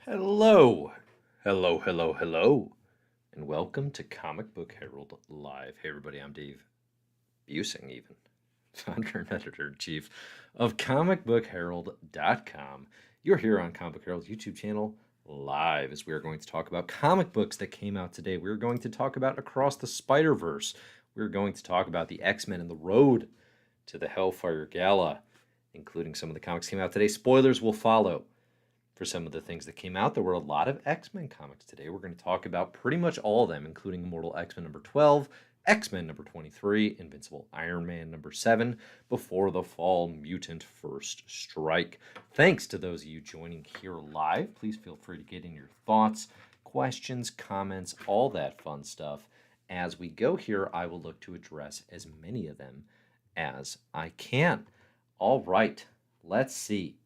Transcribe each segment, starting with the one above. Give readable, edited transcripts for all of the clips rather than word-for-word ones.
Hello, hello, and welcome to Comic Book Herald Live. Hey, everybody, I'm Dave Busing, even founder and editor in chief of comicbookherald.com. You're here on Comic Book Herald's YouTube channel live as we are going to talk about comic books that came out today. We're going to talk about Across the Spider-Verse. We're going to talk about the X-Men and the road to the Hellfire Gala, including some of the comics came out today. Spoilers will follow for some of the things that came out. There were a lot of X-Men comics today. We're going to talk about pretty much all of them, including Immortal X-Men number 12, X-Men number 23, Invincible Iron Man number 7, Before the Fall Mutant First Strike. Thanks to those of you joining here live. Please feel free to get in your thoughts, questions, comments, all that fun stuff. As we go here, I will look to address as many of them as I can. All right, let's see.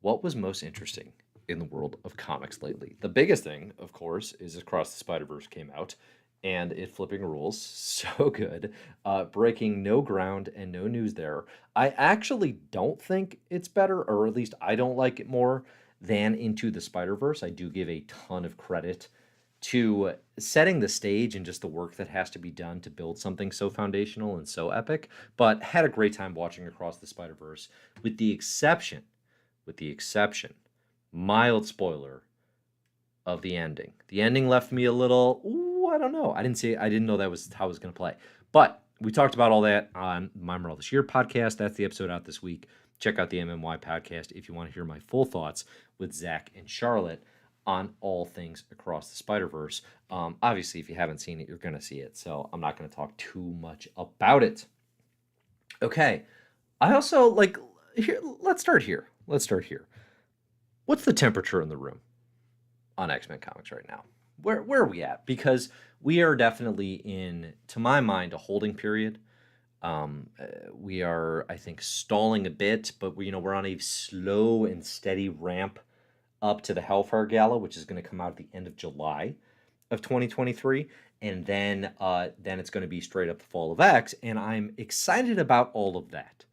What was most interesting in the world of comics lately? The biggest thing, of course, is Across the Spider-Verse came out, and it flipping rules. So good. Breaking no ground and no news there. I actually don't think it's better, or at least I don't like it more than Into the Spider-Verse. I do give a ton of credit to setting the stage and just the work that has to be done to build something so foundational and so epic, but had a great time watching Across the Spider-Verse, with the exception, mild spoiler, of the ending. The ending left me a little, ooh, I don't know. I didn't know that was how it was going to play. But we talked about all that on my Immortal This Year podcast. That's the episode out this week. Check out the MMY podcast if you want to hear my full thoughts with Zach and Charlotte on all things Across the Spider-Verse. Obviously, if you haven't seen it, you're going to see it. So I'm not going to talk too much about it. Okay. I also, here, let's start here. What's the temperature in the room on X-Men comics right now? Where are we at? Because we are definitely in, to my mind, a holding period. We are, I think, stalling a bit, but we're on a slow and steady ramp up to the Hellfire Gala, which is going to come out at the end of July of 2023, and then it's going to be straight up the Fall of X, and I'm excited about all of that.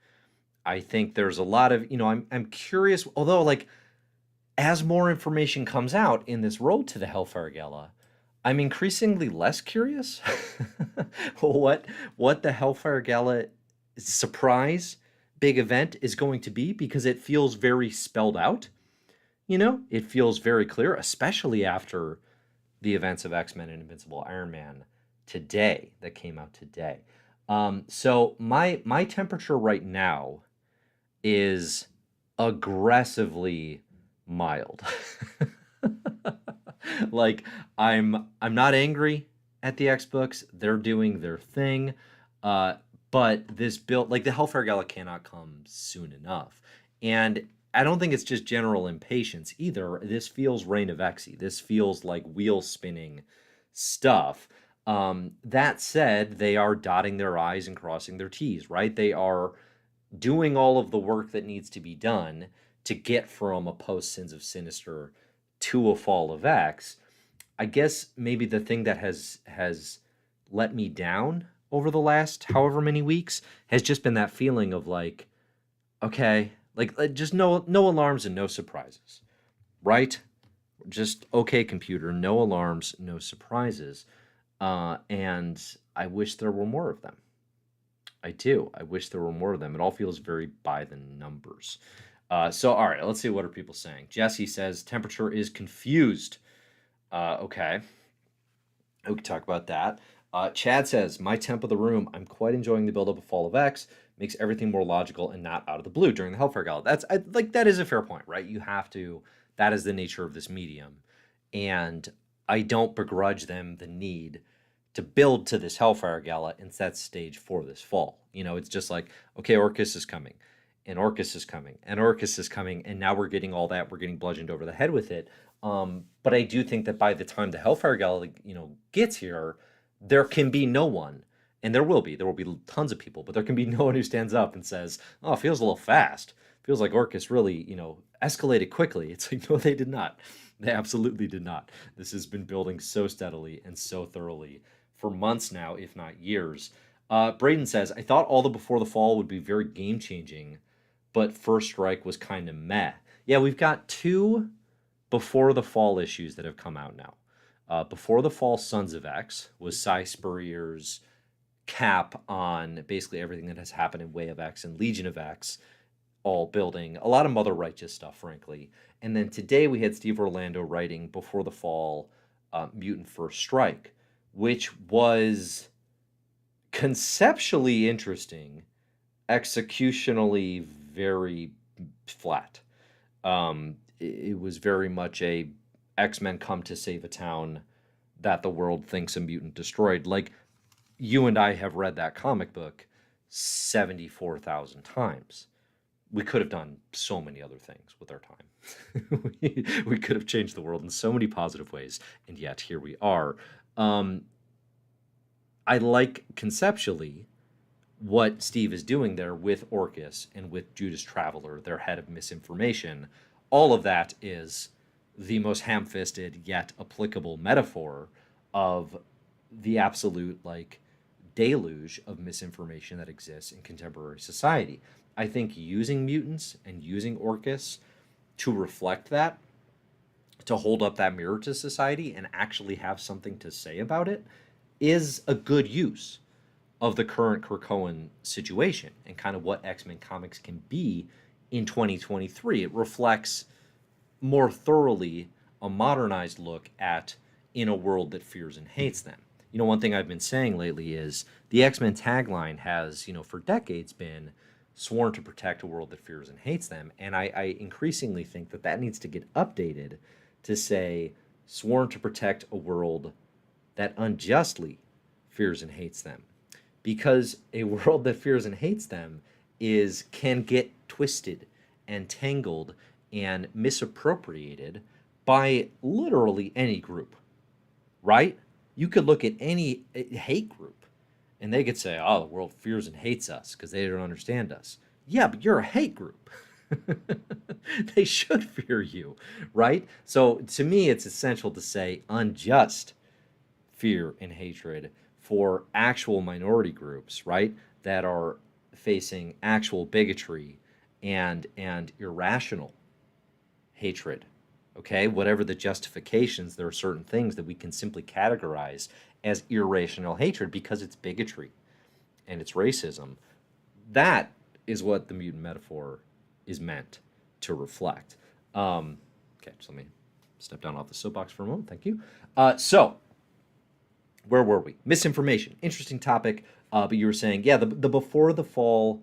I think there's a lot of, I'm curious, although, as more information comes out in this road to the Hellfire Gala, I'm increasingly less curious what the Hellfire Gala surprise big event is going to be, because it feels very spelled out. It feels very clear, especially after the events of X-Men and Invincible Iron Man that came out today. So my temperature right now is aggressively mild. I'm not angry at the X books. They're doing their thing. But this build, the Hellfire Gala cannot come soon enough. And I don't think it's just general impatience either. This feels Reign of Xy. This feels like wheel spinning stuff. That said, they are dotting their I's and crossing their T's, right? They are doing all of the work that needs to be done to get from a post Sins of Sinister to a Fall of X. I guess maybe the thing that has let me down over the last however many weeks has just been that feeling of okay, just no alarms and no surprises, right? Just okay, computer, no alarms, no surprises. And I wish there were more of them. I do. I wish there were more of them. It all feels very by the numbers. So, all right, let's see what are people saying. Jesse says temperature is confused. Okay. We can talk about that. Chad says, my temp of the room, I'm quite enjoying the build-up of Fall of X. Makes everything more logical and not out of the blue during the Hellfire Gala. That is a fair point, right? You have to, that is the nature of this medium. And I don't begrudge them the need to build to this Hellfire Gala and set stage for this fall. It's just okay, Orchis is coming, and Orchis is coming, and Orchis is coming, and now we're getting all that. We're getting bludgeoned over the head with it. But I do think that by the time the Hellfire Gala, gets here, there can be no one, and there will be tons of people, but there can be no one who stands up and says, "Oh, it feels a little fast. Feels like Orchis really, escalated quickly." It's no, they did not. They absolutely did not. This has been building so steadily and so thoroughly for months now, if not years. Braden says, I thought all the Before the Fall would be very game-changing, but First Strike was kind of meh. Yeah, we've got two before the fall issues that have come out now. Before the fall, Sons of X was Cy Spurrier's cap on basically everything that has happened in Way of X and Legion of X, all building a lot of Mother Righteous stuff, frankly. And then today we had Steve Orlando writing Before the Fall, Mutant First Strike, which was conceptually interesting, executionally very flat. It was very much a X-Men come to save a town that the world thinks a mutant destroyed. Like, you and I have read that comic book 74,000 times. We could have done so many other things with our time. we could have changed the world in so many positive ways, and yet here we are. I like conceptually what Steve is doing there with Orchis and with Judas Traveler, their head of misinformation. All of that is the most ham-fisted yet applicable metaphor of the absolute deluge of misinformation that exists in contemporary society. I think using mutants and using Orchis to reflect that, to hold up that mirror to society and actually have something to say about it, is a good use of the current Krakoan situation and kind of what X-Men comics can be in 2023. It reflects more thoroughly a modernized look at in a world that fears and hates them. You know, one thing I've been saying lately is the X-Men tagline has, for decades been sworn to protect a world that fears and hates them. And I increasingly think that needs to get updated to say sworn to protect a world that unjustly fears and hates them. Because a world that fears and hates them can get twisted and tangled and misappropriated by literally any group, right? You could look at any hate group and they could say, oh, the world fears and hates us because they don't understand us. Yeah, but you're a hate group. They should fear you, right? So to me, it's essential to say unjust fear and hatred for actual minority groups, right, that are facing actual bigotry and irrational hatred. Okay, whatever the justifications, there are certain things that we can simply categorize as irrational hatred because it's bigotry and it's racism. That is what the mutant metaphor is meant to reflect. Okay, just let me step down off the soapbox for a moment. Thank you. So, where were we? Misinformation. Interesting topic. But you were saying, yeah, the Before the Fall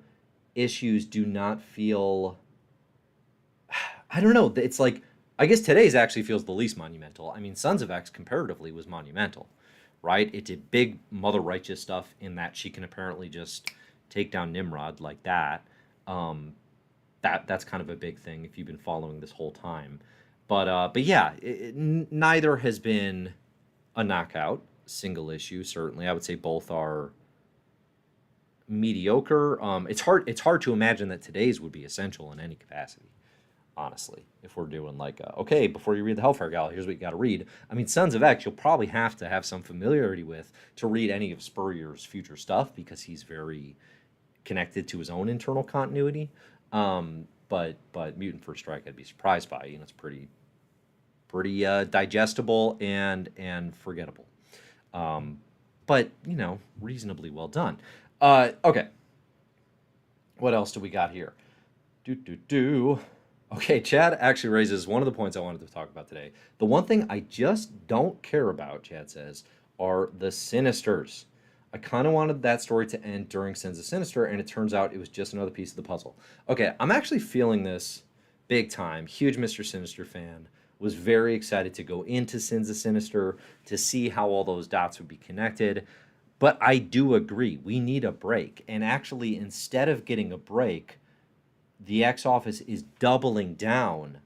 issues do not feel... I don't know. It's like... I guess today's actually feels the least monumental. I mean, Sons of X comparatively was monumental, right? It did big Mother Righteous stuff in that she can apparently just take down Nimrod like that. That's kind of a big thing if you've been following this whole time. But yeah, neither has been a knockout single issue. Certainly, I would say both are mediocre. It's hard to imagine that today's would be essential in any capacity. Honestly, if we're doing okay, before you read the Hellfire Gala, here's what you got to read. I mean, Sons of X, you'll probably have to have some familiarity with to read any of Spurrier's future stuff because he's very connected to his own internal continuity. But Mutant First Strike, I'd be surprised by. It's pretty digestible and forgettable. But reasonably well done. Okay, what else do we got here? Okay, Chad actually raises one of the points I wanted to talk about today. The one thing I just don't care about, Chad says, are the Sinisters. I kind of wanted that story to end during Sins of Sinister, and it turns out it was just another piece of the puzzle. Okay, I'm actually feeling this big time. Huge Mr. Sinister fan. Was very excited to go into Sins of Sinister to see how all those dots would be connected. But I do agree, we need a break. And actually, instead of getting a break, the X-Office is doubling down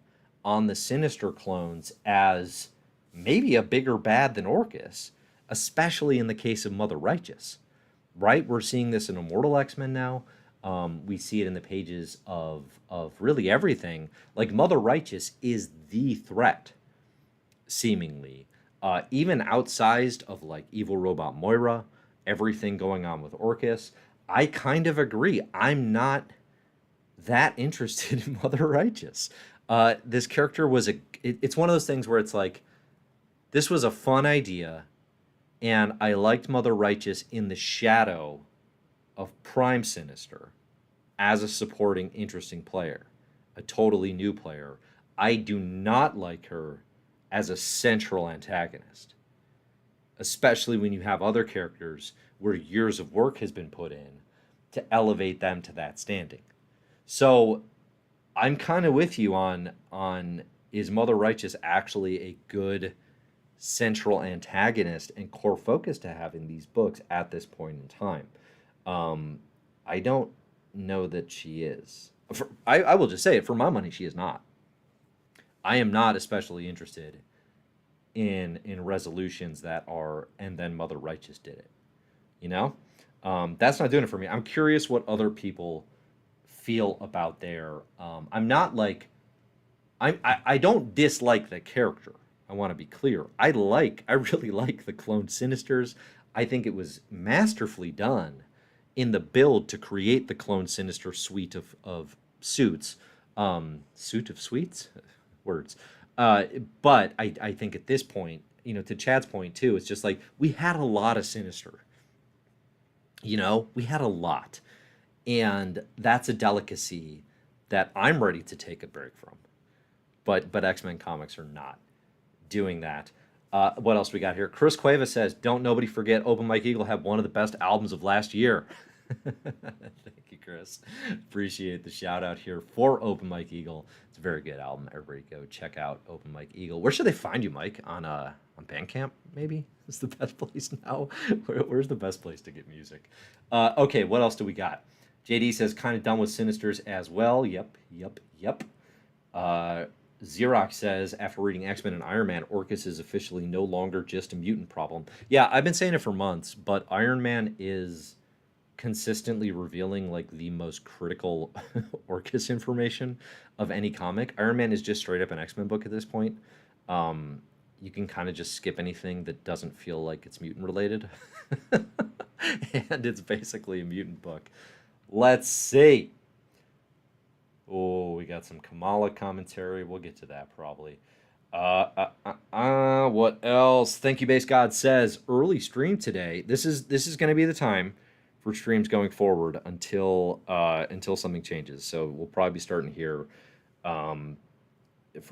on the Sinister clones as maybe a bigger bad than Orchis, especially in the case of Mother Righteous, right? We're seeing this in Immortal X-Men now. We see it in the pages of really everything. Like, Mother Righteous is the threat, seemingly. Even outsized of, Evil Robot Moira, everything going on with Orchis. I kind of agree. I'm not that interested in Mother Righteous. This character was it's one of those things where it's like, this was a fun idea, and I liked Mother Righteous in the shadow of Prime Sinister as a supporting, interesting player, a totally new player. I do not like her as a central antagonist, especially when you have other characters where years of work has been put in to elevate them to that standing. So I'm kind of with you on is Mother Righteous actually a good central antagonist and core focus to have in these books at this point in time? I don't know that she is. I will just say it, for my money, she is not. I am not especially interested in resolutions that are and then Mother Righteous did it. You know, that's not doing it for me. I'm curious what other people feel about their. I'm not like I don't dislike the character. I want to be clear. I really like the clone Sinisters. I think it was masterfully done in the build to create the clone Sinister suite of suits. Suit of suites? Words. But I think at this point, to Chad's point too, it's just like we had a lot of Sinister. We had a lot. And that's a delicacy that I'm ready to take a break from. But X-Men comics are not doing that. What else we got here? Chris Cueva says, "Don't nobody forget Open Mike Eagle had one of the best albums of last year." Thank you, Chris. Appreciate the shout out here for Open Mike Eagle. It's a very good album. Everybody go check out Open Mike Eagle. Where should they find you, Mike? On Bandcamp, maybe? Is the best place now? Where's the best place to get music? Okay, what else do we got? JD says, kind of done with Sinisters as well. Yep. Xerox says, after reading X-Men and Iron Man, Orchis is officially no longer just a mutant problem. Yeah, I've been saying it for months, but Iron Man is consistently revealing like the most critical Orchis information of any comic. Iron Man is just straight up an X-Men book at this point. You can kind of just skip anything that doesn't feel like it's mutant related. And it's basically a mutant book. Let's see. Oh, we got some Kamala commentary. We'll get to that probably. What else? Thank you, Base God says, early stream today. This is going to be the time for streams going forward until something changes. So we'll probably be starting here from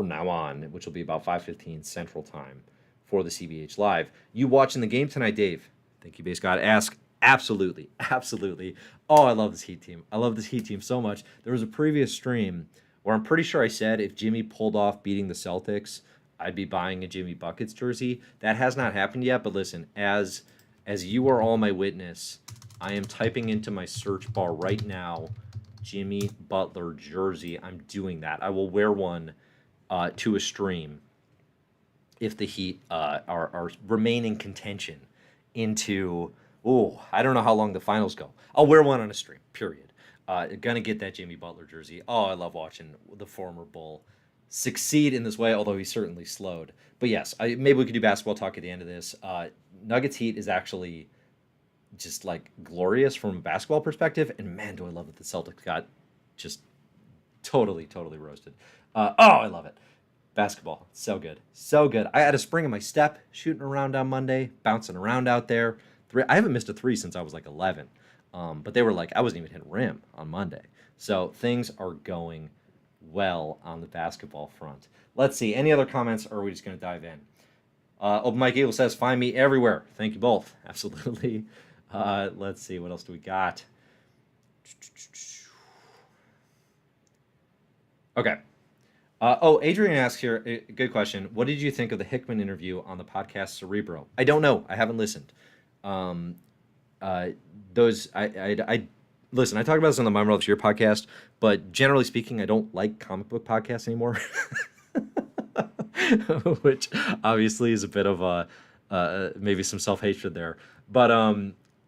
now on, which will be about 5:15 Central Time for the CBH Live. You watching the game tonight, Dave? Thank you, Base God. Ask. Absolutely. Oh, I love this Heat team. I love this Heat team so much. There was a previous stream where I'm pretty sure I said if Jimmy pulled off beating the Celtics, I'd be buying a Jimmy Buckets jersey. That has not happened yet, but listen, as you are all my witness, I am typing into my search bar right now, Jimmy Butler jersey. I'm doing that. I will wear one to a stream if the Heat are remaining contention into... Oh, I don't know how long the finals go. I'll wear one on a stream, period. Gonna get that Jimmy Butler jersey. Oh, I love watching the former Bull succeed in this way, although he certainly slowed. But yes, maybe we could do basketball talk at the end of this. Nuggets Heat is actually just like glorious from a basketball perspective. And man, do I love that the Celtics got just totally roasted. I love it. Basketball, so good. I had a spring in my step, shooting around on Monday, bouncing around out there. I haven't missed a three since I was like 11, but they were like, I wasn't even hitting rim on Monday. So things are going well on the basketball front. Let's see. Any other comments, or are we just going to dive in? Open Mike Eagle says, find me everywhere. Thank you both. Absolutely. Let's see. What else do we got? Okay. Adrian asks here, a good question. What did you think of the Hickman interview on the podcast Cerebro? I don't know. I haven't listened. Listen, I talk about this on the My Mother's Year podcast, but generally speaking, I don't like comic book podcasts anymore, which obviously is a bit of maybe some self-hatred there. But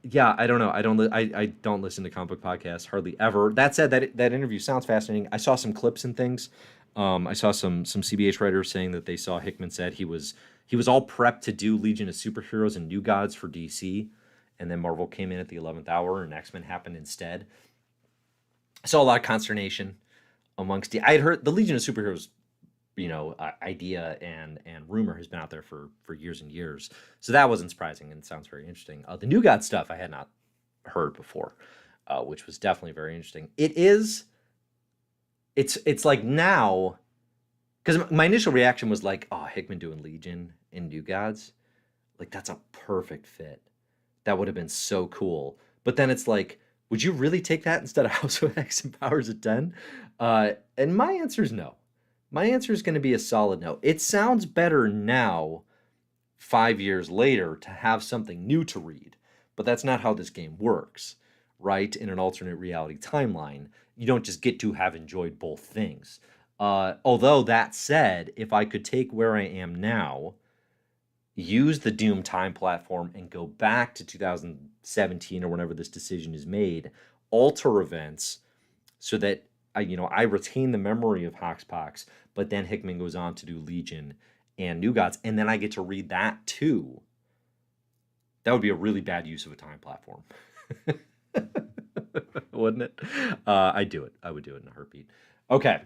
yeah, I don't know. I don't listen to comic book podcasts hardly ever. That said, that interview sounds fascinating. I saw some clips and things. I saw some CBH writers saying that they saw Hickman said he was all prepped to do Legion of Superheroes and New Gods for DC, and then Marvel came in at the 11th hour and X-Men happened instead. I saw a lot of consternation amongst I had heard the Legion of Superheroes idea and rumor has been out there for years and years. So that wasn't surprising and sounds very interesting. The New God stuff I had not heard before, which was definitely very interesting. It's like now, because my initial reaction was like, oh, Hickman doing Legion and New Gods, like that's a perfect fit. That would have been so cool. But then it's like, would you really take that instead of House of X and Powers of 10? And my answer is no. My answer is going to be a solid no. It sounds better now, 5 years later, to have something new to read. But that's not how this game works, right? In an alternate reality timeline, you don't just get to have enjoyed both things. Although that said, if I could take where I am now, use the Doom time platform and go back to 2017 or whenever this decision is made, alter events so that I retain the memory of Hoxpox, but then Hickman goes on to do Legion and New Gods, and then I get to read that too. That would be a really bad use of a time platform. Wouldn't it? I'd do it. I would do it in a heartbeat. Okay.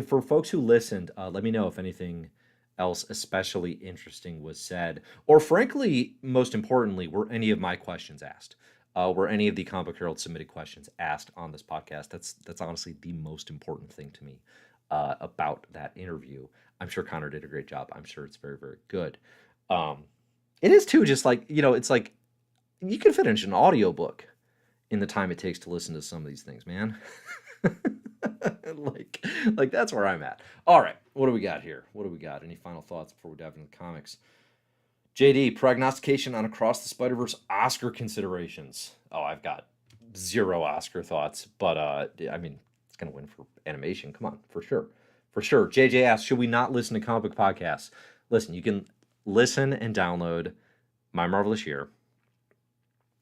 For folks who listened, let me know if anything else especially interesting was said, or frankly, most importantly, were any of my questions asked? Were any of the Comic Book Herald submitted questions asked on this podcast? That's honestly the most important thing to me about that interview. I'm sure Connor did a great job. I'm sure it's very, very good. It is too, just like, it's like you can finish an audiobook in the time it takes to listen to some of these things, man. like that's where I'm at. All right, what do we got here? What do we got? Any final thoughts before we dive into the comics? JD, prognostication on Across the Spider-Verse Oscar considerations. Oh, I've got 0 Oscar thoughts, but it's gonna win for animation. Come on, for sure. JJ asks, should we not listen to comic book podcasts? Listen, you can listen and download My Marvelous Year.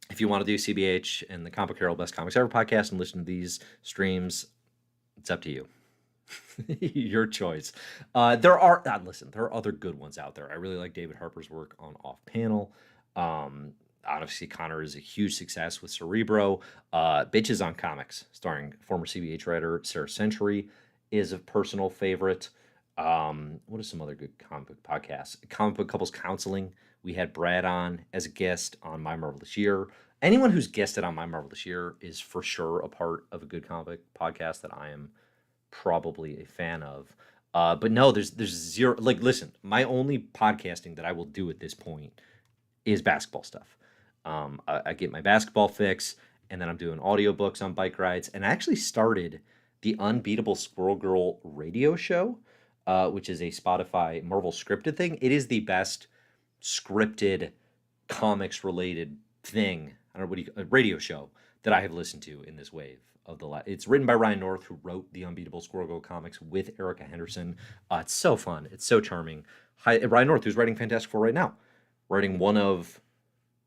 If you want to do CBH and the Comic Book Herald Best Comics Ever podcast and listen to these streams, it's up to you. Your choice. There are other good ones out there. I really like David Harper's work on Off Panel. Obviously, Connor is a huge success with Cerebro. Bitches on Comics, starring former CBH writer Sarah Century, is a personal favorite. What are some other good comic book podcasts? Comic Book Couples Counseling. We had Brad on as a guest on My Marvelous Year. Anyone who's guested on My Marvelous Year is for sure a part of a good comic podcast that I am probably a fan of. But no, there's 0. Like, listen, my only podcasting that I will do at this point is basketball stuff. I get my basketball fix, and then I'm doing audiobooks on bike rides. And I actually started the Unbeatable Squirrel Girl radio show, which is a Spotify Marvel scripted thing. It is the best scripted comics related thing, I don't know a radio show that I have listened to in this wave of the it's written by Ryan North, who wrote the Unbeatable Squirrel Girl comics with Erica Henderson. It's so fun, it's so charming. Ryan North, who's writing Fantastic Four right now, writing one of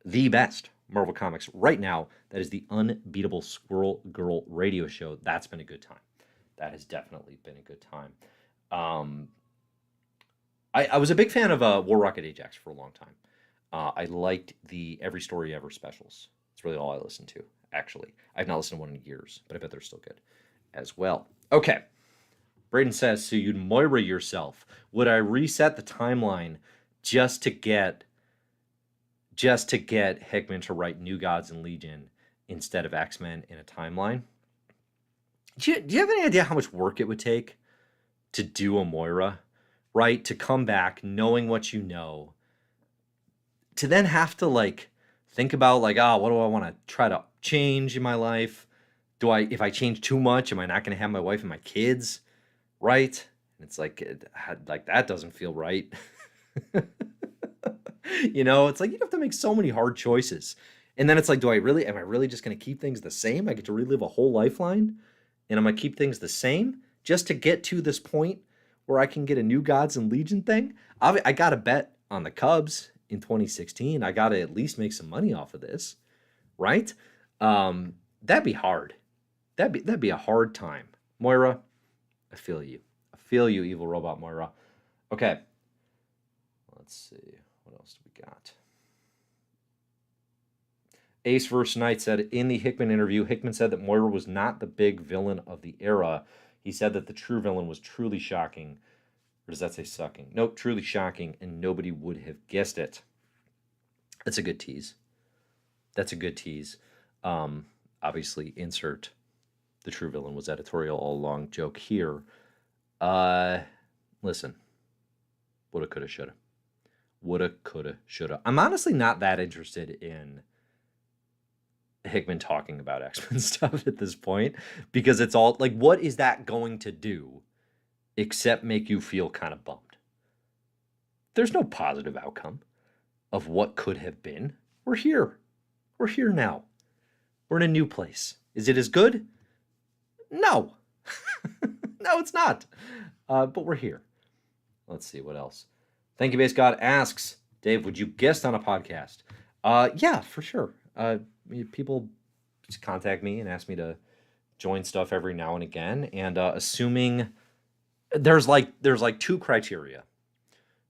the best Marvel comics right now. That is the Unbeatable Squirrel Girl radio show. That's been a good time. That has definitely been a good time. I was a big fan of War Rocket Ajax for a long time. I liked the Every Story Ever specials. It's really all I listened to, actually. I've not listened to one in years, but I bet they're still good as well. Okay. Braden says, so you'd Moira yourself. Would I reset the timeline just to get Hickman to write New Gods and Legion instead of X-Men in a timeline? Do you have any idea how much work it would take to do a Moira? Right? To come back knowing what you know, to then have to think about what do I want to try to change in my life? If I change too much, am I not going to have my wife and my kids? Right? And it's that doesn't feel right. It's like you have to make so many hard choices. And then it's like, am I really just going to keep things the same? I get to relive a whole lifeline, and I'm going to keep things the same just to get to this point where I can get a New Gods and Legion thing. I got to bet on the Cubs in 2016. I got to at least make some money off of this, right? That'd be hard. That'd be a hard time. Moira, I feel you. Evil Robot Moira. Okay. Let's see. What else do we got? Ace vs. Knight said, in the Hickman interview, Hickman said that Moira was not the big villain of the era. He said that the true villain was truly shocking. Or does that say sucking? Nope, truly shocking, and nobody would have guessed it. That's a good tease. That's a good tease. Obviously, insert the true villain was editorial all along joke here. Listen. Woulda, coulda, shoulda. Woulda, coulda, shoulda. I'm honestly not that interested in Hickman talking about X-Men stuff at this point, because it's all like, what is that going to do except make you feel kind of bummed? There's no positive outcome of what could have been. We're here. We're here now. We're in a new place. Is it as good? No. No, it's not. But we're here. Let's see what else. Thank you, Base God asks, Dave, would you guest on a podcast? Yeah, for sure. People just contact me and ask me to join stuff every now and again. And assuming there's like two criteria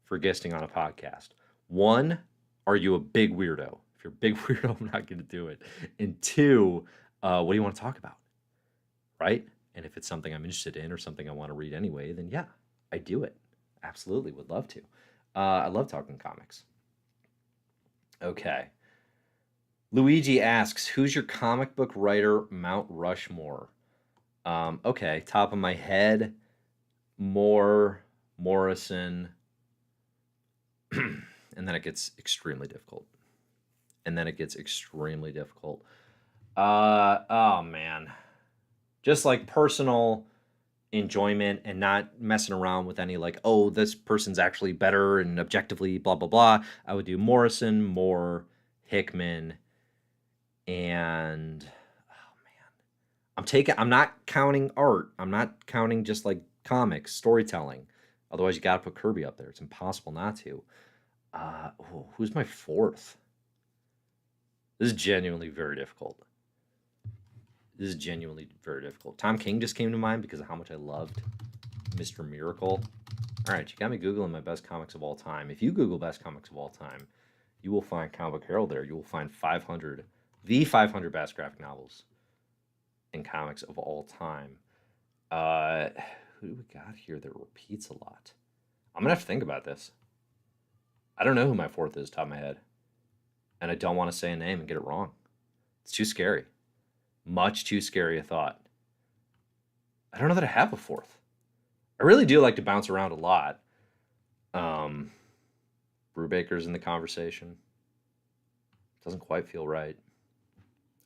for guesting on a podcast. One, are you a big weirdo? If you're a big weirdo, I'm not going to do it. And two, what do you want to talk about? Right? And if it's something I'm interested in or something I want to read anyway, then yeah, I do it. Absolutely, would love to. I love talking comics. Okay. Luigi asks, who's your comic book writer Mount Rushmore? Okay, top of my head, Moore, Morrison, and then it gets extremely difficult. Oh, man. Just like personal enjoyment and not messing around with any like, oh, this person's actually better and objectively blah blah blah. I would do Morrison, Moore, Hickman, and oh man, I'm not counting art. I'm not counting just like comics, storytelling. Otherwise you gotta put Kirby up there. It's impossible not to. Who's my fourth? This is genuinely very difficult. Tom King just came to mind because of how much I loved Mr. Miracle. All right, you got me Googling my best comics of all time. If you Google best comics of all time, you will find Comic Book Herald there. You will find the 500 best graphic novels in comics of all time. Who do we got here that repeats a lot? I'm going to have to think about this. I don't know who my fourth is, top of my head. And I don't want to say a name and get it wrong. It's too scary. Much too scary a thought. I don't know that I have a fourth. I really do like to bounce around a lot. Brubaker's in the conversation. Doesn't quite feel right.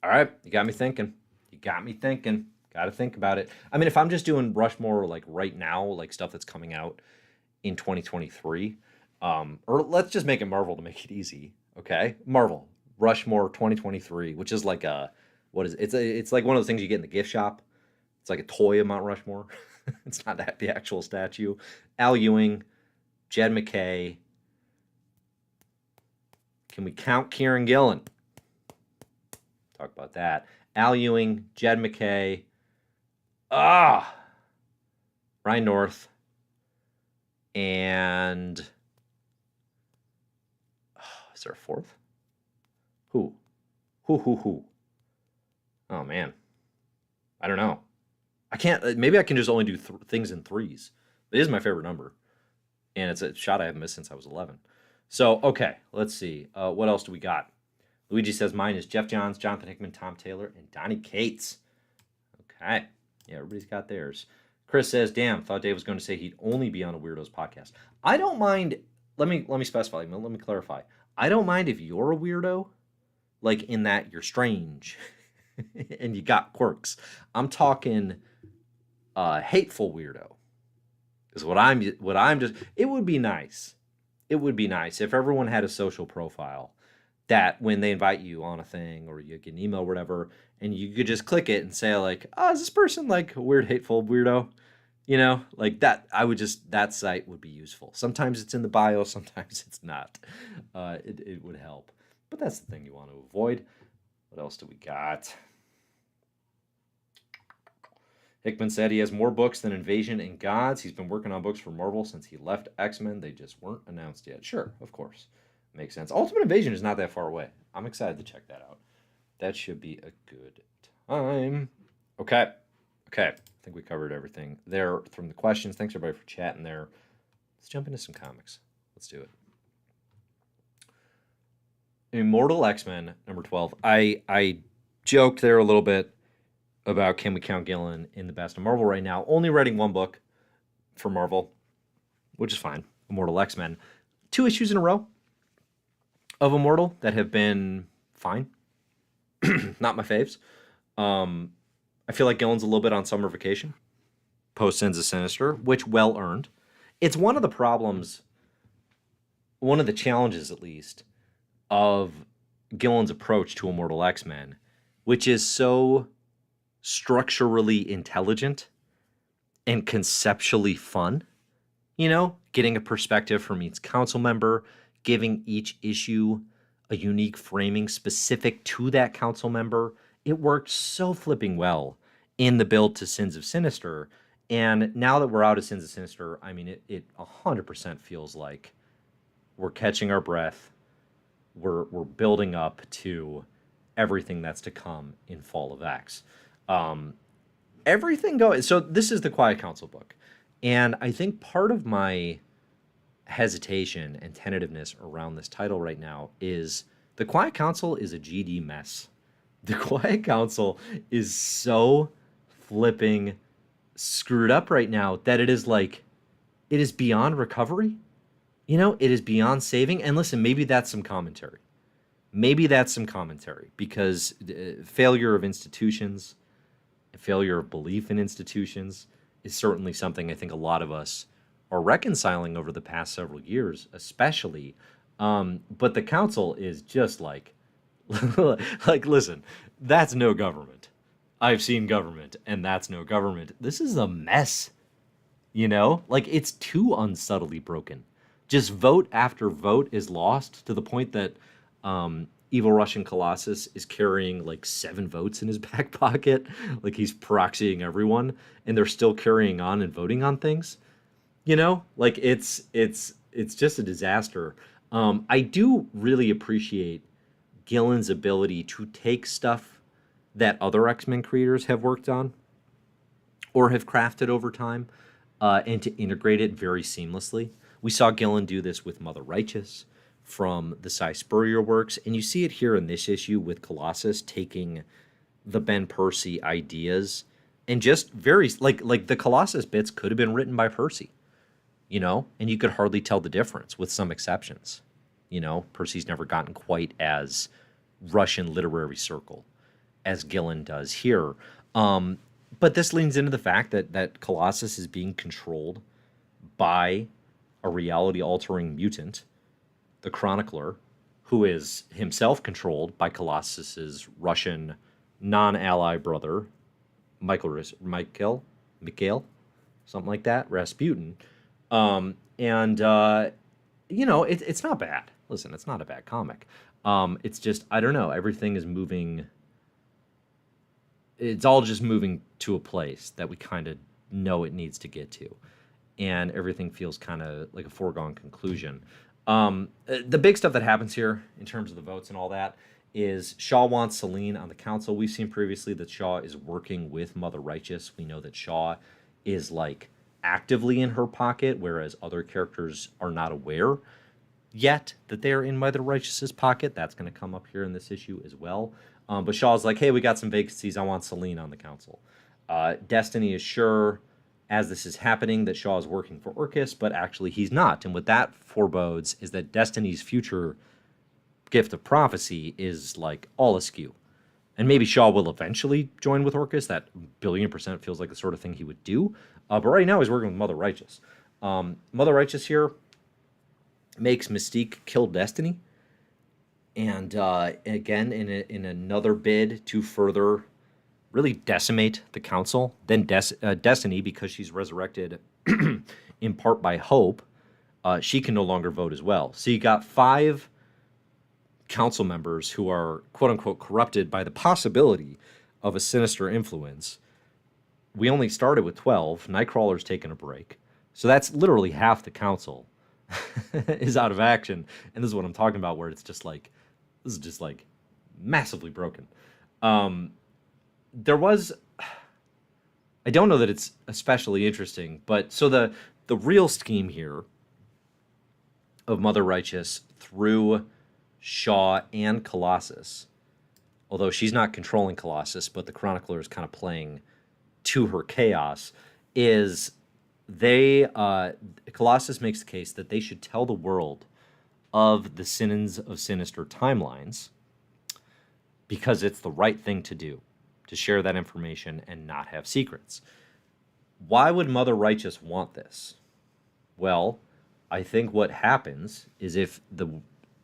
All right, you got me thinking. Got to think about it. I mean, if I'm just doing Rushmore like right now, like stuff that's coming out in 2023, or let's just make it Marvel to make it easy. Okay, Marvel Rushmore 2023, which is like a what is it? It's like one of those things you get in the gift shop. It's like a toy of Mount Rushmore. It's not the actual statue. Al Ewing, Jed McKay. Can we count Kieran Gillen? Talk about that. Al Ewing, Jed McKay. Ryan North. And is there a fourth? Who? Oh, man. I don't know. I can't. Maybe I can just only do things in threes. It is my favorite number. And it's a shot I haven't missed since I was 11. So, okay. Let's see. What else do we got? Luigi says mine is Jeff Johns, Jonathan Hickman, Tom Taylor, and Donnie Cates. Okay. Yeah, everybody's got theirs. Chris says, damn, thought Dave was going to say he'd only be on a Weirdos podcast. I don't mind. Let me specify. Let me clarify. I don't mind if you're a weirdo, like in that you're strange and you got quirks. I'm talking hateful weirdo is what I'm just. It would be nice. It would be nice if everyone had a social profile that when they invite you on a thing or you get an email or whatever, and you could just click it and say like, oh, is this person like a weird, hateful weirdo? You know, like that. That site would be useful. Sometimes it's in the bio, sometimes it's not. It would help. But that's the thing you want to avoid. What else do we got? Hickman said he has more books than Invasion and Gods. He's been working on books for Marvel since he left X-Men. They just weren't announced yet. Sure, of course. Makes sense. Ultimate Invasion is not that far away. I'm excited to check that out. That should be a good time. Okay. Okay, I think we covered everything there from the questions. Thanks everybody for chatting there. Let's jump into some comics. Let's do it. Immortal X-Men number 12. I joked there a little bit about can we count Gillen in the best of Marvel right now. Only writing one book for Marvel, which is fine. Immortal X-Men. 2 issues in a row of Immortal that have been fine. Not my faves. I feel like Gillen's a little bit on summer vacation post Sins of Sinister, which well earned. It's one of the problems, one of the challenges at least, of Gillen's approach to Immortal X-Men, which is so structurally intelligent and conceptually fun. You know, getting a perspective from each council member, giving each issue a unique framing specific to that council member. It worked so flipping well in the build to Sins of Sinister. And now that we're out of Sins of Sinister, I mean, it 100% feels like we're catching our breath. We're building up to everything that's to come in Fall of X. Everything goes. So this is the Quiet Council book. And I think part of my hesitation and tentativeness around this title right now is the Quiet Council is a GD mess. The Quiet Council is so flipping screwed up right now that it is like, it is beyond recovery. You know, it is beyond saving. And listen, maybe that's some commentary. Maybe that's some commentary because failure of institutions, failure of belief in institutions is certainly something I think a lot of us are reconciling over the past several years, especially. But the council is just like, like, listen, that's no government. I've seen government, and that's no government. This is a mess, you know? Like, it's too unsubtly broken. Just vote after vote is lost to the point that evil Russian Colossus is carrying like 7 votes in his back pocket. Like, he's proxying everyone, and they're still carrying on and voting on things. You know, like it's just a disaster. I do really appreciate Gillen's ability to take stuff that other X-Men creators have worked on or have crafted over time and to integrate it very seamlessly. We saw Gillen do this with Mother Righteous from the Cy Spurrier works, and you see it here in this issue with Colossus taking the Ben Percy ideas and just very like the Colossus bits could have been written by Percy. You know, and you could hardly tell the difference with some exceptions. You know, Percy's never gotten quite as Russian literary circle as Gillen does here. But this leans into the fact that Colossus is being controlled by a reality-altering mutant, the Chronicler, who is himself controlled by Colossus's Russian non-ally brother, Mikhail, something like that, Rasputin. You know, it's not bad. Listen, it's not a bad comic. It's just, I don't know, everything is moving. It's all just moving to a place that we kind of know it needs to get to. And everything feels kind of like a foregone conclusion. The big stuff that happens here in terms of the votes and all that is Shaw wants Selene on the council. We've seen previously that Shaw is working with Mother Righteous. We know that Shaw is like actively in her pocket, whereas other characters are not aware yet that they're in Mother Righteous's pocket. That's going to come up here in this issue as well. But Shaw's like, hey, we got some vacancies. I want Selene on the council. Destiny is sure, as this is happening, that Shaw is working for Orchis, but actually he's not. And what that forebodes is that Destiny's future gift of prophecy is like all askew. And maybe Shaw will eventually join with Orchis. That 1,000,000,000% feels like the sort of thing he would do. But right now he's working with Mother Righteous. Mother Righteous here makes Mystique kill Destiny. And again, in another bid to further really decimate the council. Then Destiny, because she's resurrected in part by hope, she can no longer vote as well. So you got 5 council members who are quote-unquote corrupted by the possibility of a sinister influence. We only started with 12. Nightcrawler's taken a break. So that's literally half the council is out of action. And this is what I'm talking about, where it's just like, this is just like massively broken. There was, I don't know that it's especially interesting, but so the real scheme here of Mother Righteous through Shaw and Colossus, although she's not controlling Colossus, but the Chronicler is kind of playing to her chaos, is Colossus makes the case that they should tell the world of the Sins of Sinister timelines because it's the right thing to do, to share that information and not have secrets. Why would Mother Righteous want this? Well, I think what happens is if the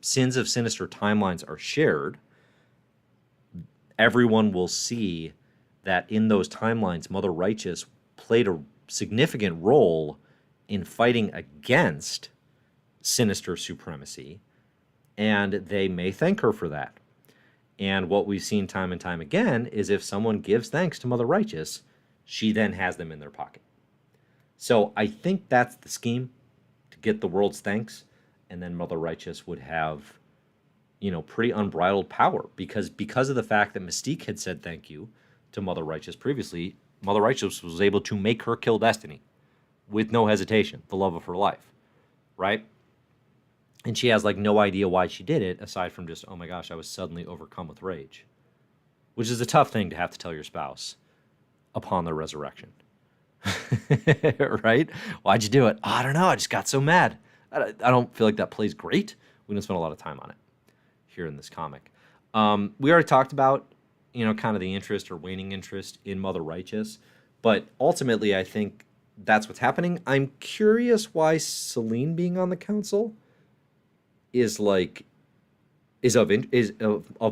Sins of Sinister timelines are shared, everyone will see that in those timelines, Mother Righteous played a significant role in fighting against Sinister supremacy, and they may thank her for that. And what we've seen time and time again is if someone gives thanks to Mother Righteous, she then has them in their pocket. So I think that's the scheme, to get the world's thanks, and then Mother Righteous would have, pretty unbridled power because of the fact that Mystique had said thank you to Mother Righteous previously. Mother Righteous was able to make her kill Destiny with no hesitation, the love of her life, right? And she has no idea why she did it, aside from just, oh my gosh, I was suddenly overcome with rage, which is a tough thing to have to tell your spouse upon their resurrection. Right? Why'd you do it? Oh, I don't know. I just got so mad. I don't feel like that plays great. We don't spend a lot of time on it here in this comic. We already talked about, kind of the interest or waning interest in Mother Righteous, but ultimately I think that's what's happening. I'm curious why Selene being on the council is of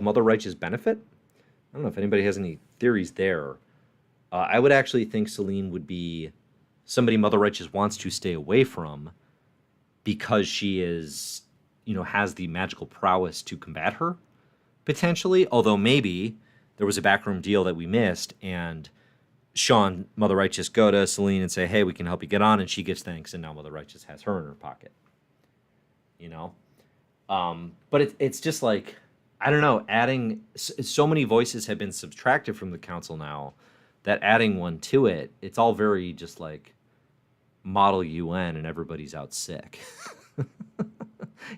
Mother Righteous benefit. I don't know if anybody has any theories there. I would actually think Selene would be somebody Mother Righteous wants to stay away from because she is, has the magical prowess to combat her, potentially. Although maybe there was a backroom deal that we missed, and Sean, Mother Righteous, go to Selene and say, hey, we can help you get on, and she gives thanks, and now Mother Righteous has her in her pocket. But it's just I don't know, adding so many voices have been subtracted from the council now that adding one to it, it's all very just model UN and everybody's out sick.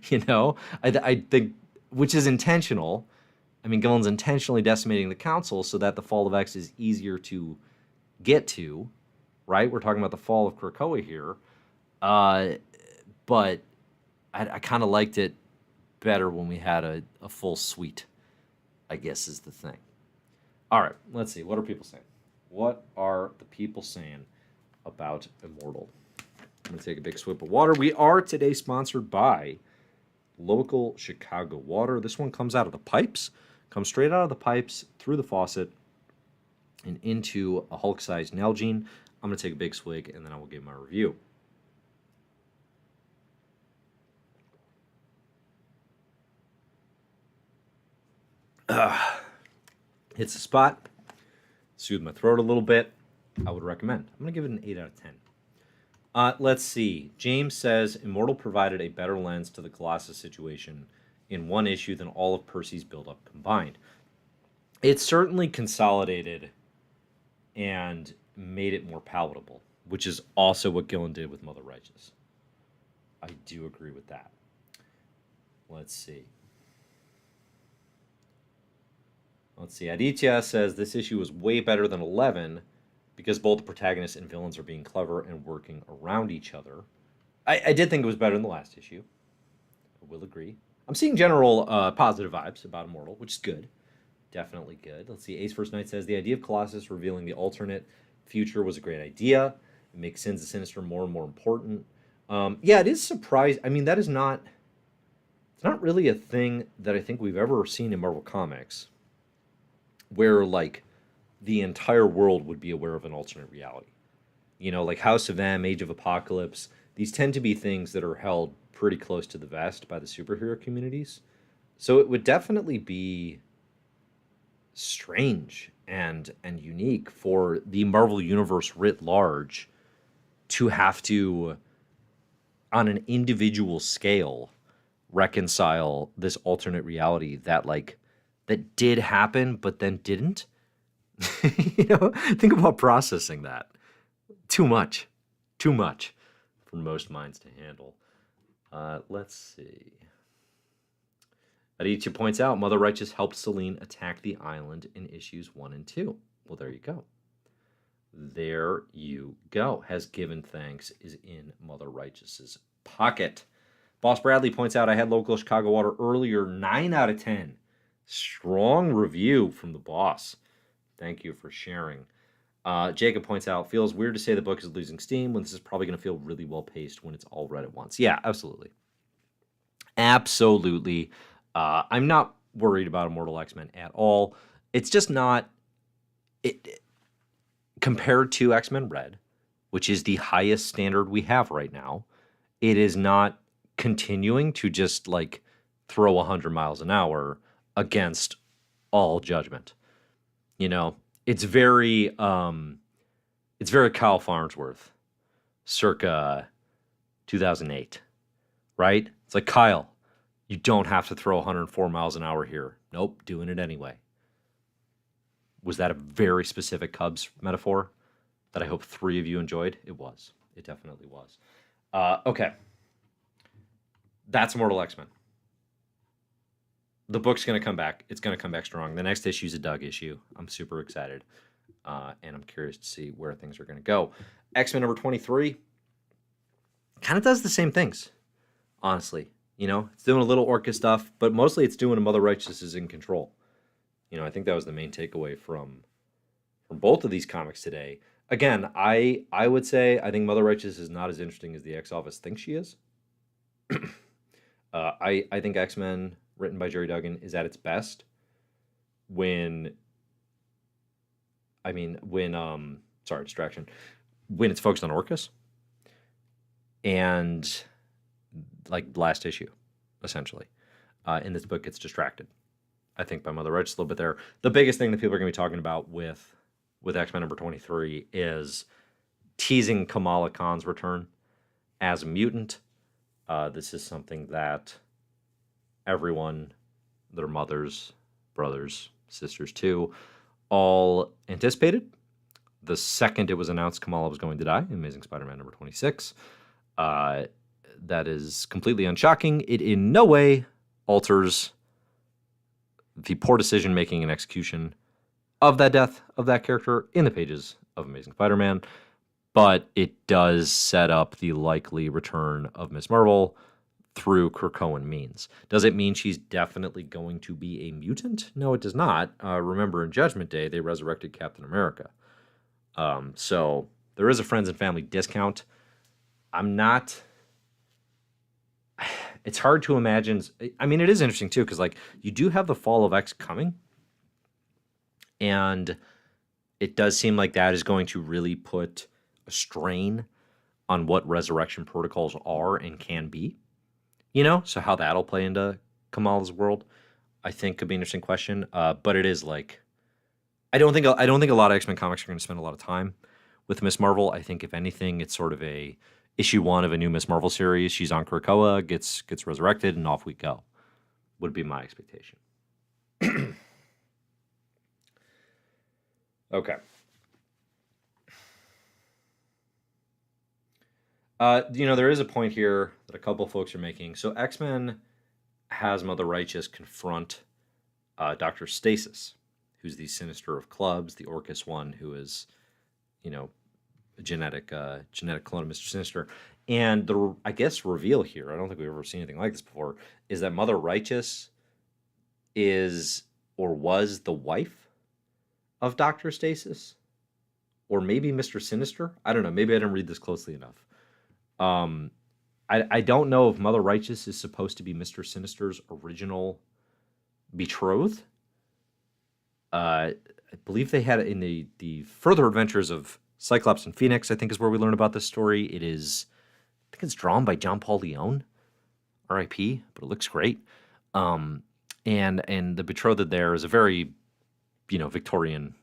I think, which is intentional. I mean, Gillen's intentionally decimating the council so that the fall of X is easier to get to, right? We're talking about the fall of Krakoa here. But I kind of liked it better when we had a full suite, I guess is the thing. All right, let's see. What are people saying? What are the people saying about Immortal? I'm going to take a big swig of water. We are today sponsored by local Chicago water. This one comes out of the pipes, comes straight out of the pipes, through the faucet, and into a Hulk-sized Nalgene. I'm going to take a big swig, and then I will give my review. Hits the spot, soothe my throat a little bit. I would recommend. I'm going to give it an 8 out of 10. Let's see. James says, Immortal provided a better lens to the Colossus situation in one issue than all of Percy's build-up combined. It certainly consolidated and made it more palatable, which is also what Gillen did with Mother Righteous. I do agree with that. Let's see. Aditya says this issue was way better than 11 because both the protagonists and villains are being clever and working around each other. I did think it was better than the last issue. I will agree. I'm seeing general positive vibes about Immortal, which is good. Definitely good. Let's see. Ace First Knight says the idea of Colossus revealing the alternate future was a great idea. It makes Sins of Sinister more and more important. Yeah, it is surprising. I mean, it's not really a thing that I think we've ever seen in Marvel Comics, where the entire world would be aware of an alternate reality. House of M, Age of Apocalypse, these tend to be things that are held pretty close to the vest by the superhero communities. So it would definitely be strange and unique for the Marvel Universe writ large to have to, on an individual scale, reconcile this alternate reality that did happen, but then didn't. Think about processing that. Too much for most minds to handle. Let's see. Adichia points out Mother Righteous helped Selene attack the island in issues 1 and 2. Well, there you go. There you go. Has given thanks is in Mother Righteous's pocket. Boss Bradley points out I had local Chicago water earlier, 9 out of 10. Strong review from the boss. Thank you for sharing. Jacob points out, feels weird to say the book is losing steam when this is probably going to feel really well paced when it's all read at once. Yeah, absolutely. Absolutely. I'm not worried about Immortal X-Men at all. It's just not... compared to X-Men Red, which is the highest standard we have right now, it is not continuing to just like throw 100 miles an hour against all judgment. It's very Kyle Farnsworth circa 2008, right? It's like, Kyle, you don't have to throw 104 miles an hour here. Nope, doing it anyway. Was that a very specific Cubs metaphor that I hope 3 of you enjoyed? It was. It definitely was. Okay. That's Immortal X-Men. The book's going to come back. It's going to come back strong. The next issue is a Doug issue. I'm super excited. And I'm curious to see where things are going to go. X-Men number 23 kind of does the same things, honestly. It's doing a little Orchis stuff, but mostly it's doing a Mother Righteous is in control. I think that was the main takeaway from both of these comics today. Again, I would say I think Mother Righteous is not as interesting as the X-Office thinks she is. I think X-Men, written by Jerry Duggan, is at its best when it's focused on Orchis and like last issue, essentially. In this book, it's distracted, I think, by Mother Righteous a little bit there. The biggest thing that people are going to be talking about with X-Men number 23 is teasing Kamala Khan's return as a mutant. This is something that everyone, their mothers, brothers, sisters too, all anticipated. The second it was announced Kamala was going to die, Amazing Spider-Man number 26. That is completely unshocking. It in no way alters the poor decision-making and execution of that death of that character in the pages of Amazing Spider-Man, but it does set up the likely return of Ms. Marvel through Krakoan means. Does it mean she's definitely going to be a mutant? No, it does not. Remember, in Judgment Day, they resurrected Captain America. So there is a friends and family discount. It's hard to imagine. I mean, it is interesting, too, because, like, you do have the Fall of X coming. And it does seem like that is going to really put a strain on what resurrection protocols are and can be. So how that'll play into Kamala's world, I think, could be an interesting question. But it is like, I don't think a lot of X-Men comics are going to spend a lot of time with Miss Marvel. I think, if anything, it's sort of a issue 1 of a new Miss Marvel series. She's on Krakoa, gets resurrected, and off we go. Would be my expectation. Okay. There is a point here that a couple folks are making. So X-Men has Mother Righteous confront Dr. Stasis, who's the Sinister of Clubs, the Orchis one, who is, a genetic clone of Mr. Sinister. And the, I guess, reveal here, I don't think we've ever seen anything like this before, is that Mother Righteous is or was the wife of Dr. Stasis, or maybe Mr. Sinister. I don't know. Maybe I didn't read this closely enough. I don't know if Mother Righteous is supposed to be Mr. Sinister's original betrothed. I believe they had in the further adventures of Cyclops and Phoenix, I think, is where we learn about this story. I think it's drawn by John Paul Leon, R.I.P., but it looks great. And the betrothed there is a very, Victorian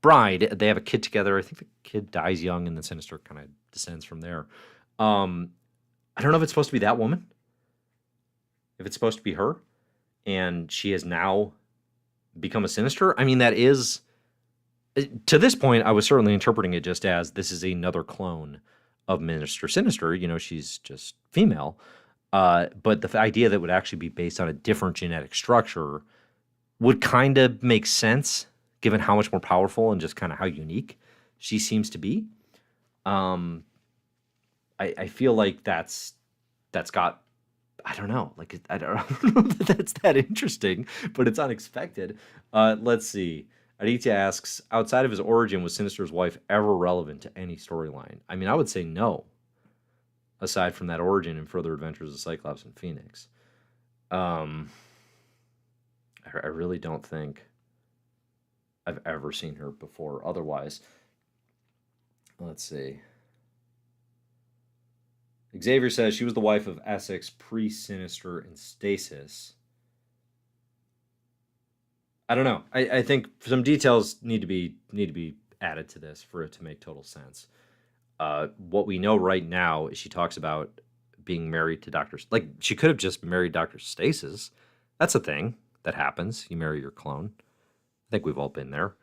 bride. They have a kid together. I think the kid dies young, and then Sinister kind of descends from there. I don't know if it's supposed to be that woman, if it's supposed to be her, and she has now become a Sinister. I mean, that is To this point, I was certainly interpreting it just as this is another clone of Minister Sinister. You know, she's just female. But the idea that it would actually be based on a different genetic structure would kind of make sense given how much more powerful and just kind of how unique she seems to be. Um, I feel like that's got, I don't know, like I don't know that that's that interesting, but it's unexpected. Let's see. Aditya asks, outside of his origin, was Sinister's wife ever relevant to any storyline? I mean, I would say no, aside from that origin and further adventures of Cyclops and Phoenix. I really don't think I've ever seen her before otherwise. Let's see. Xavier says she was the wife of Essex pre-Sinister and Stasis. I don't know. I think some details need to be added to this for it to make total sense. What we know right now is she talks about being married to Doctor. Like she could have just married Doctor Stasis. That's a thing that happens. You marry your clone. I think we've all been there.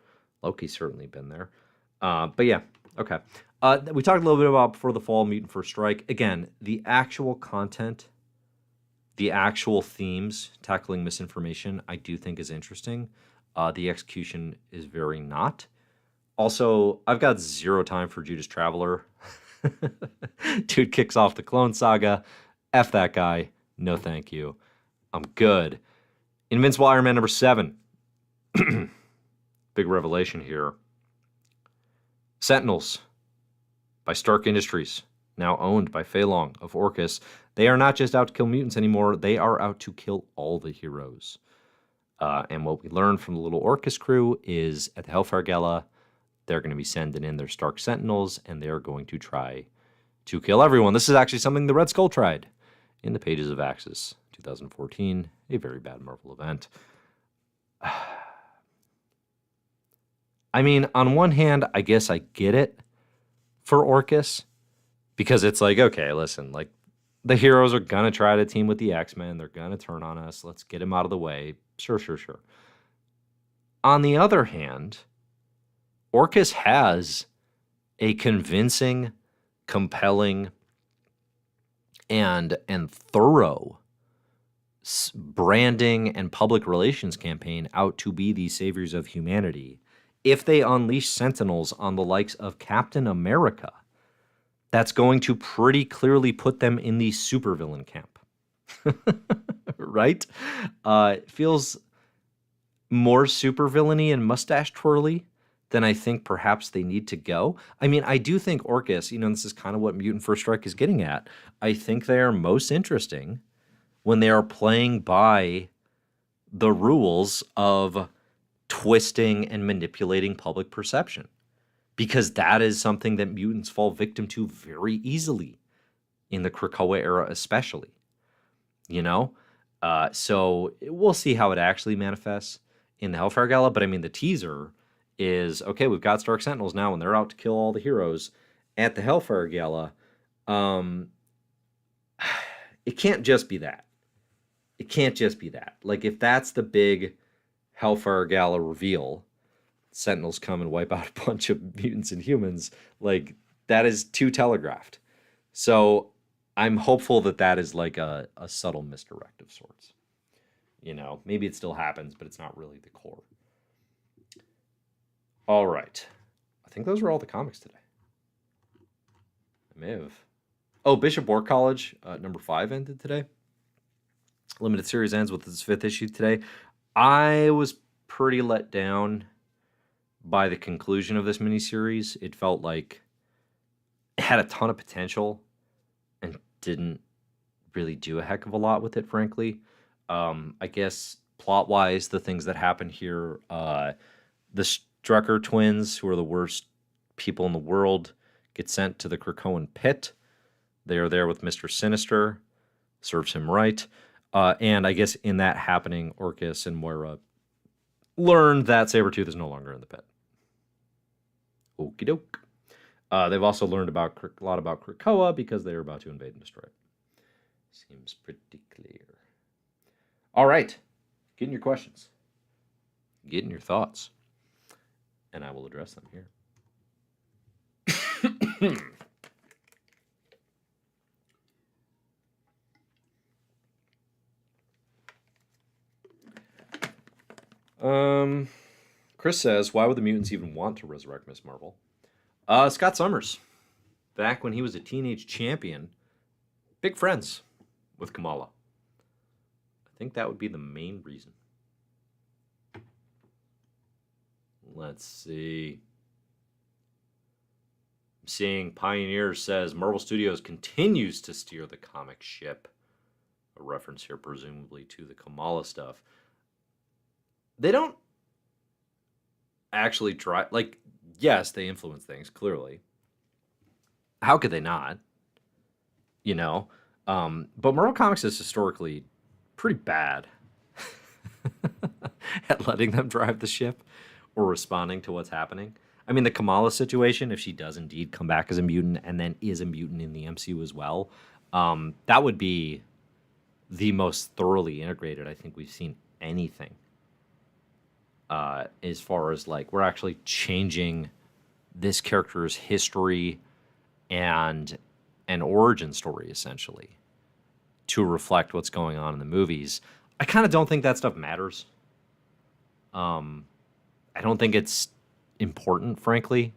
Loki's certainly been there. But yeah, okay. We talked a little bit about Before the Fall, Mutant First Strike. Again, the actual content, the actual themes tackling misinformation, I do think is interesting. The execution is very not. Also, I've got zero time for Judas Traveler. Dude kicks off the Clone Saga. F that guy. No thank you. I'm good. Invincible Iron Man number 7. Big revelation here. Sentinels by Stark Industries, now owned by Fei Long of Orchis. They are not just out to kill mutants anymore. They are out to kill all the heroes. And what we learned from the little Orchis crew is at the Hellfire Gala, they're going to be sending in their Stark Sentinels, and they're going to try to kill everyone. This is actually something the Red Skull tried in the pages of Axis 2014, a very bad Marvel event. I mean, on one hand, I guess I get it for Orchis, because it's like, okay, listen, like, the heroes are going to try to team with the X-Men. They're going to turn on us. Let's get them out of the way. Sure. On the other hand, Orchis has a convincing, compelling, and thorough branding and public relations campaign out to be the saviors of humanity. If they unleash Sentinels on the likes of Captain America, that's going to pretty clearly put them in the supervillain camp. Right? It feels more supervillainy and mustache twirly than I think perhaps they need to go. I mean, I do think Orchis, this is kind of what Mutant First Strike is getting at. I think they are most interesting when they are playing by the rules of twisting and manipulating public perception, because that is something that mutants fall victim to very easily in the Krakoa era, especially. So we'll see how it actually manifests in the Hellfire Gala. But I mean, the teaser is, okay, we've got Stark Sentinels now, and they're out to kill all the heroes at the Hellfire Gala. It can't just be that. It can't just be that. Like, if that's the big Hellfire Gala reveal, Sentinels come and wipe out a bunch of mutants and humans, like, that is too telegraphed. So I'm hopeful that that is like a subtle misdirect of sorts. Maybe it still happens, but it's not really the core. All right. I think those were all the comics today. I may have. Oh, Bishop War College, number 5 ended today. Limited series ends with its 5th issue today. I was pretty let down by the conclusion of this miniseries. It felt like it had a ton of potential and didn't really do a heck of a lot with it, frankly. I guess plot-wise, the things that happen here, the Strucker twins, who are the worst people in the world, get sent to the Krakoan pit. They are there with Mr. Sinister, serves him right. And I guess in that happening, Orchis and Moira learned that Sabretooth is no longer in the pit. Okie doke. They've also learned a lot about Krakoa because they are about to invade and destroy it. Seems pretty clear. All right. Get in your questions. Get in your thoughts. and I will address them here. Chris says, why would the mutants even want to resurrect Miss Marvel? Scott Summers, back when he was a teenage champion, big friends with Kamala. I think that would be the main reason. Let's see. I'm seeing Pioneer says Marvel Studios continues to steer the comic ship. A reference here presumably to the Kamala stuff. They don't actually try, like, yes, they influence things, clearly. How could they not? You know? But Marvel Comics is historically pretty bad at letting them drive the ship or responding to what's happening. I mean, the Kamala situation, if she does indeed come back as a mutant and then is a mutant in the MCU as well, that would be the most thoroughly integrated I think we've seen anything. As far as, like, we're actually changing this character's history and an origin story, essentially, to reflect what's going on in the movies. I kind of don't think that stuff matters. I don't think it's important, frankly,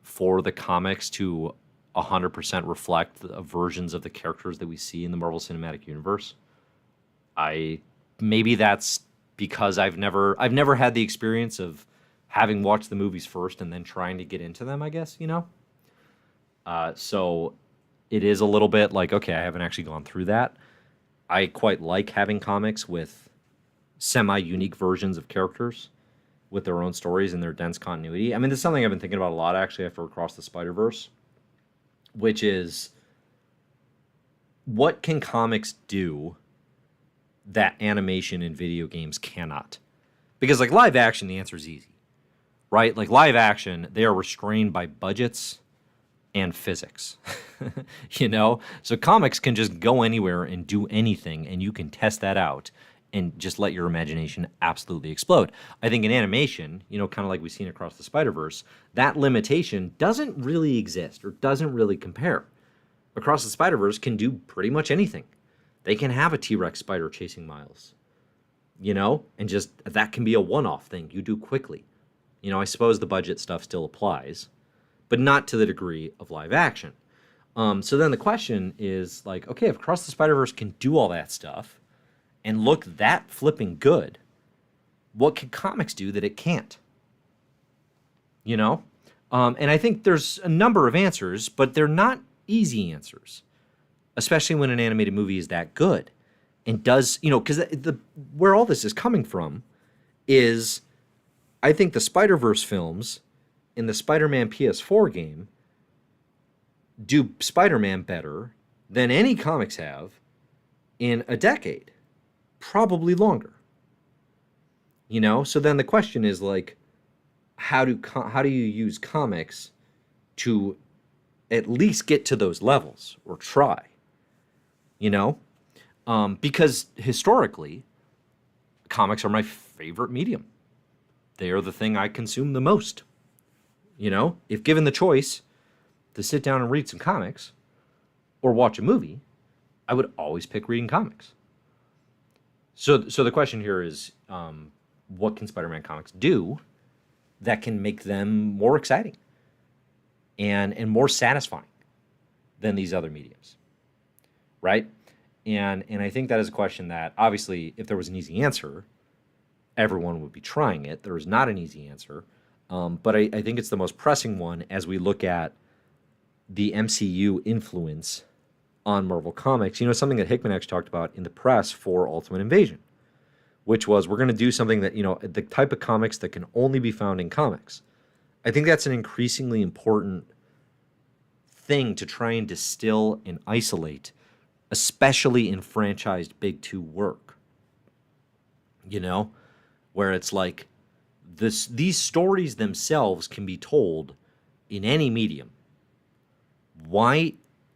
for the comics to 100% reflect the versions of the characters that we see in the Marvel Cinematic Universe. Maybe that's because I've never had the experience of having watched the movies first and then trying to get into them, I guess, you know? So it is a little bit like, okay, I haven't actually gone through that. I quite like having comics with semi-unique versions of characters with their own stories and their dense continuity. I mean, this is something I've been thinking about a lot, actually, after Across the Spider-Verse, which is, what can comics do that animation and video games cannot? Because, like, live action, the answer is easy, right? Like, live action, they are restrained by budgets and physics, you know? So comics can just go anywhere and do anything, and you can test that out and just let your imagination absolutely explode. I think in animation, you know, kind of like we've seen Across the Spider-Verse, that limitation doesn't really exist or doesn't really compare. Across the Spider-Verse can do pretty much anything. They can have a T-Rex spider chasing Miles, you know, and just that can be a one-off thing you do quickly. You know, I suppose the budget stuff still applies, but not to the degree of live action. So then the question is, like, okay, if Across the Spider-Verse can do all that stuff and look that flipping good, what can comics do that it can't? You know? And I think there's a number of answers, but they're not easy answers, especially when an animated movie is that good and does, you know, because where all this is coming from is, I think the Spider-Verse films in the Spider-Man PS4 game do Spider-Man better than any comics have in a decade, probably longer. You know, so then the question is, like, how do you use comics to at least get to those levels or try? You know, because historically, comics are my favorite medium. They are the thing I consume the most. You know, if given the choice to sit down and read some comics or watch a movie, I would always pick reading comics. So the question here is, what can Spider-Man comics do that can make them more exciting and more satisfying than these other mediums, right? And I think that is a question that, obviously, if there was an easy answer, everyone would be trying it. There is not an easy answer, but I think it's the most pressing one as we look at the MCU influence on Marvel Comics. You know, something that Hickman actually talked about in the press for Ultimate Invasion, which was, we're going to do something that, you know, the type of comics that can only be found in comics. I think that's an increasingly important thing to try and distill and isolate, especially in franchised Big Two work. You know, where it's like, these stories themselves can be told in any medium. Why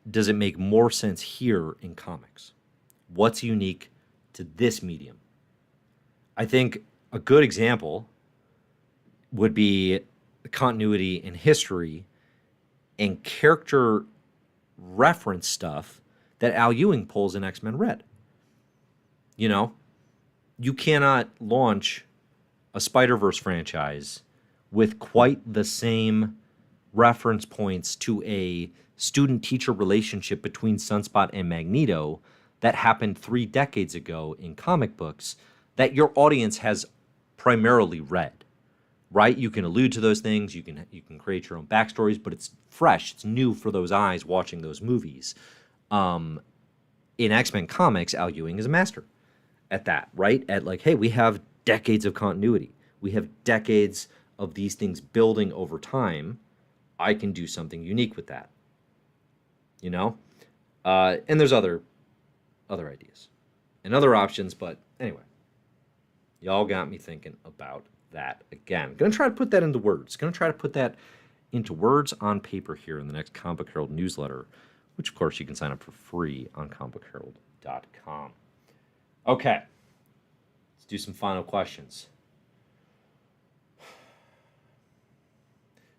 does it make more sense here in comics? What's unique to this medium? I think a good example would be continuity in history and character reference stuff that Al Ewing pulls in X-Men Red. You know, you cannot launch a Spider-Verse franchise with quite the same reference points to a student-teacher relationship between Sunspot and Magneto that happened 3 decades ago in comic books that your audience has primarily read, right? You can allude to those things, you can create your own backstories, but it's fresh, it's new for those eyes watching those movies. In X-Men comics, Al Ewing is a master at that, right? At like, hey, we have decades of continuity. We have decades of these things building over time. I can do something unique with that. You know? And there's other ideas and other options, but anyway. Y'all got me thinking about that again. Gonna try to put that into words. Gonna try to put that into words on paper here in the next Comic Book Herald newsletter, which of course you can sign up for free on comicbookherald.com. Okay, let's do some final questions.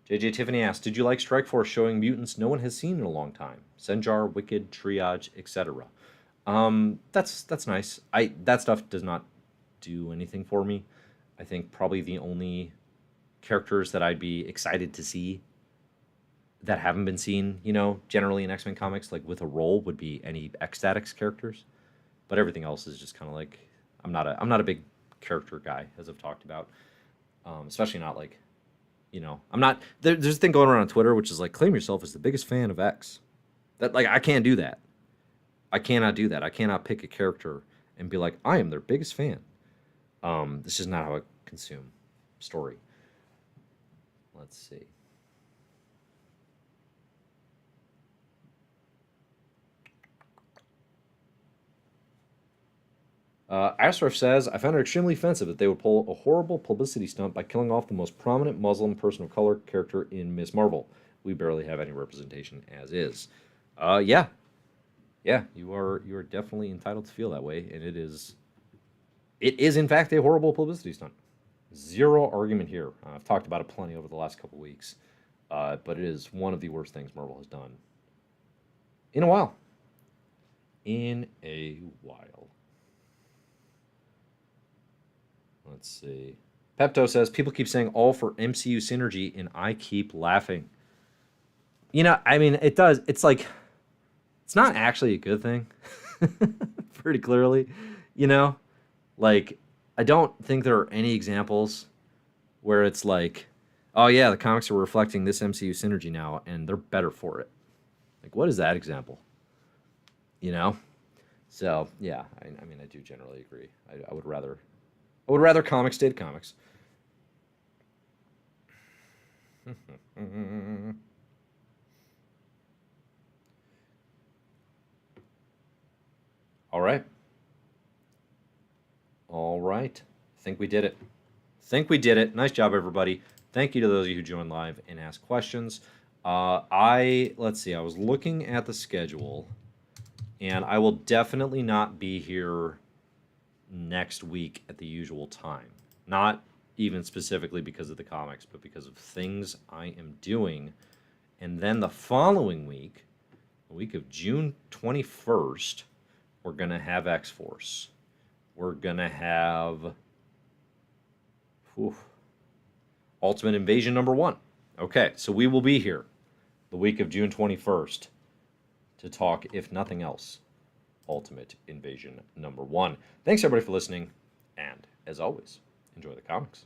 JJ Tiffany asks, did you like Strike Force showing mutants no one has seen in a long time? Senjar, Wicked, Triage, etc. That's nice. That stuff does not do anything for me. I think probably the only characters that I'd be excited to see that haven't been seen, you know, generally in X-Men comics, like with a role, would be any X-Statix characters. But everything else is just kind of like, I'm not a big character guy, as I've talked about. Especially not like, you know, I'm not, there's a thing going around on Twitter, which is like, claim yourself as the biggest fan of X. That, like, I can't do that. I cannot do that. I cannot pick a character and be like, I am their biggest fan. This is not how I consume story. Let's see. Ashraf says, I found it extremely offensive that they would pull a horrible publicity stunt by killing off the most prominent Muslim person of color character in Ms. Marvel. We barely have any representation as is. Yeah, you are definitely entitled to feel that way, and it is in fact a horrible publicity stunt. Zero argument here. I've talked about it plenty over the last couple weeks, but it is one of the worst things Marvel has done in a while. Let's see. Pepto says, people keep saying all for MCU synergy, and I keep laughing. You know, I mean, it does. It's like, it's not actually a good thing. Pretty clearly. You know? Like, I don't think there are any examples where it's like, oh yeah, the comics are reflecting this MCU synergy now, and they're better for it. Like, what is that example? You know? So, yeah, I mean, I do generally agree. I would rather comics stay comics. All right. Think we did it. Nice job, everybody. Thank you to those of you who joined live and asked questions. Let's see. I was looking at the schedule, and I will definitely not be here next week at the usual time. Not even specifically because of the comics, but because of things I am doing. And then the following week, the week of June 21st, we're going to have X-Force. We're going to have Ultimate Invasion #1. Okay, so we will be here the week of June 21st to talk, if nothing else, Ultimate Invasion #1. Thanks, everybody, for listening. And, as always, enjoy the comics.